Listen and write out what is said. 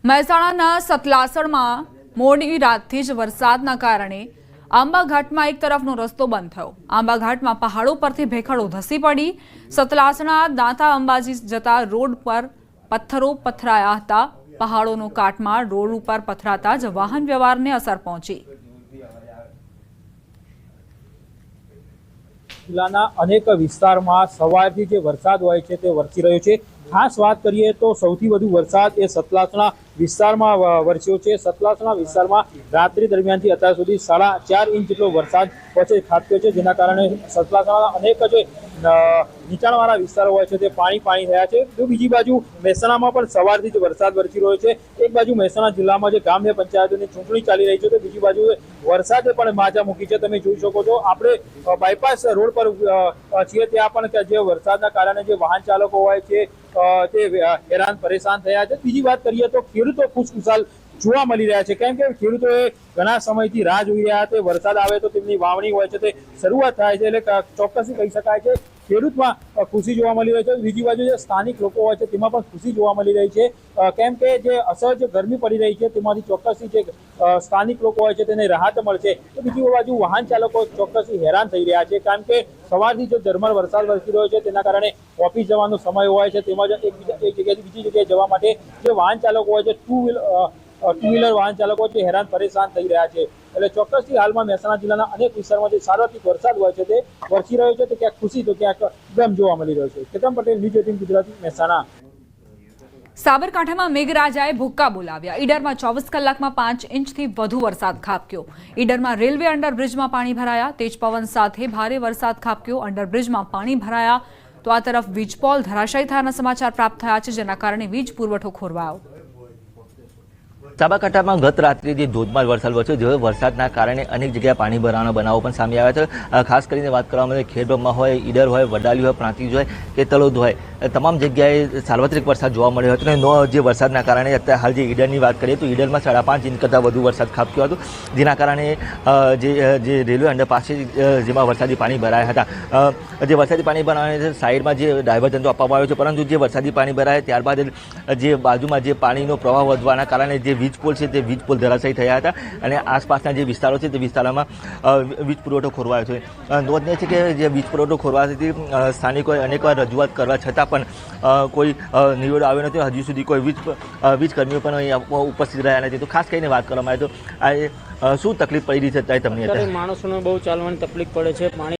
મહેસાણાના સતલાસણમાં મોડી રાતથી જ વરસાદના કારણે આંબાઘાટમાં એક તરફનો રસ્તો બંધ થયો। આંબાઘાટમાં પહાડો પરથી ભેખડો ધસી પડી। સતલાસણા દાંતા અંબાજી જતા રોડ પર પથ્થરો પથરાયા હતા। પહાડોનો કાટમાળ રોડ ઉપર પથરાતા જ વાહન વ્યવહારને અસર પહોંચી। જિલ્લાના અનેક વિસ્તારમાં સવારથી જે વરસાદ હોય છે તે વરસી રહ્યો છે। ખાસ વાત કરીએ તો સૌથી વધુ વરસાદ એ સતલાસણા વિસ્તારમાં વરસ્યો છે। સતલાસણા વિસ્તારમાં રાત્રિ દરમિયાનથી અત્યાર સુધી 4.5 ઇંચ જેટલો વરસાદ વચ્ચે ખાબક્યો છે, જેના કારણે સતલાસણાના અનેક જે નીચાણવાળા વિસ્તારો હોય છે તે પાણી થયા છે। તો બીજી બાજુ મહેસાણામાં પણ સવારથી જ વરસાદ વરસી રહ્યો છે। એક બાજુ મહેસાણા જિલ્લામાં જે ગ્રામ્ય પંચાયતોની ચૂંટણી ચાલી રહી છે, તો બીજી બાજુ વરસાદે પણ માજા મૂકી છે। તમે જોઈ શકો છો, આપણે બાયપાસ રોડ પર છીએ, ત્યાં પણ જે વરસાદના કારણે જે વાહન ચાલકો હોય છે તે હેરાન પરેશાન થયા છે। બીજી વાત કરીએ તો ખેડૂતો ખુશખુશાલ જોવા મળી રહ્યા છે, કેમ કે ખેડૂતોએ ઘણા સમયથી રાહ જોઈ રહ્યા છે। વરસાદ આવે તો તેમની વાવણી હોય છે તે શરૂઆત થાય છે, એટલે ચોક્કસથી કહી શકાય છે ખેડૂતમાં ખુશી જોવા મળી રહી છે। બીજી બાજુ જે સ્થાનિક લોકો હોય છે તેમાં પણ ખુશી જોવા મળી રહી છે, કેમ કે જે અસહ્ય ગરમી પડી રહી છે તેમાંથી ચોક્કસથી જે સ્થાનિક લોકો હોય છે તેને રાહત મળશે। તો બીજી બાજુ વાહન ચાલકો ચોક્કસથી હેરાન થઈ રહ્યા છે, કારણ કે સવારથી જો ઝરમર વરસાદ વરસી રહ્યો છે તેના કારણે ઓફિસ જવાનો સમય હોય છે, તેમાં એક જગ્યાએથી બીજી જગ્યાએ જવા માટે જે વાહન ચાલકો હોય છે ટુ વ્હીલર વાહન ચાલકો છે હેરાન પરેશાન થઈ રહ્યા છે। એટલે ચોક્કસથી હાલમાં મહેસાણા જિલ્લાના અનેક વિસ્તારમાં જે સાર્વત્રિક વરસાદ હોય છે તે વરસી રહ્યો છે, તો ક્યાંક ખુશી તો ક્યાંક ગમ જોવા મળી રહ્યો છે। કેતન પટેલ, ન્યૂઝ 18 ગુજરાતી, મહેસાણા। સાબરકાંઠામાં મેઘરાજાએ ભૂક્કા બોલાવ્યા। ઈડરમાં 24 કલાકમાં 5 ઇંચથી વધુ વરસાદ ખાબક્યો। ઈડરમાં રેલવે અંડરબ્રિજમાં પાણી ભરાયા। તેજ પવન સાથે ભારે વરસાદ ખાબક્યો। અંડરબ્રિજમાં પાણી ભરાયા તો આ તરફ વીજપોલ ધરાશાયી થયાના સમાચાર પ્રાપ્ત થયા છે, જેના કારણે વીજ પુરવઠો ખોરવાયો। સાબરકાંઠામાં ગત રાત્રે જે ધોધમાર વરસાદ વરસ્યો, જે વરસાદના કારણે અનેક જગ્યાએ પાણી ભરાવાના બનાવો પણ સામે આવ્યા છે। ખાસ કરીને વાત કરવામાં આવે ખેડબ્રહ્મા હોય, ઈડર હોય, વડાલી હોય, પ્રાંતિજ હોય કે તલોદ હોય, તમામ જગ્યાએ સાર્વત્રિક વરસાદ જોવા મળ્યો હતો। અને જે વરસાદના કારણે અત્યારે હાલ જે ઈડરની વાત કરીએ તો ઈડરમાં 5.5 ઇંચ કરતાં વધુ વરસાદ ખાબક્યો હતો, જેના કારણે જે રેલવે અંડરપાસ છે જેમાં વરસાદી પાણી ભરાયા હતા। જે વરસાદી પાણી ભરાવાને સાઈડમાં જે ડાયવર્ઝન તો આપવામાં આવ્યો છે, પરંતુ જે વરસાદી પાણી ભરાય ત્યારબાદ જે બાજુમાં જે પાણીનો પ્રવાહ વધવાના કારણે જે વીજ પોલ છે તે વીજ પોલ ધરાશાયી થયા હતા, અને આસપાસના જે વિસ્તારો છે તે વિસ્તારોમાં વીજ પુરવઠો ખોરવાયો છે। નોંધનીય છે કે જે વીજ પુરવઠો ખોરવાથી સ્થાનિકોએ અનેકવાર રજૂઆત કરવા છતાં પણ કોઈ નિવેડો આવ્યો નથી। હજુ સુધી કોઈ વીજ કર્મીઓ પણ અહીં ઉપસ્થિત રહ્યા નથી। તો ખાસ કરીને વાત કરવામાં આવે તો આ શું તકલીફ પડી રહી છે અત્યારે તમને? માણસોને બહુ ચાલવાની તકલીફ પડે છે। પાણી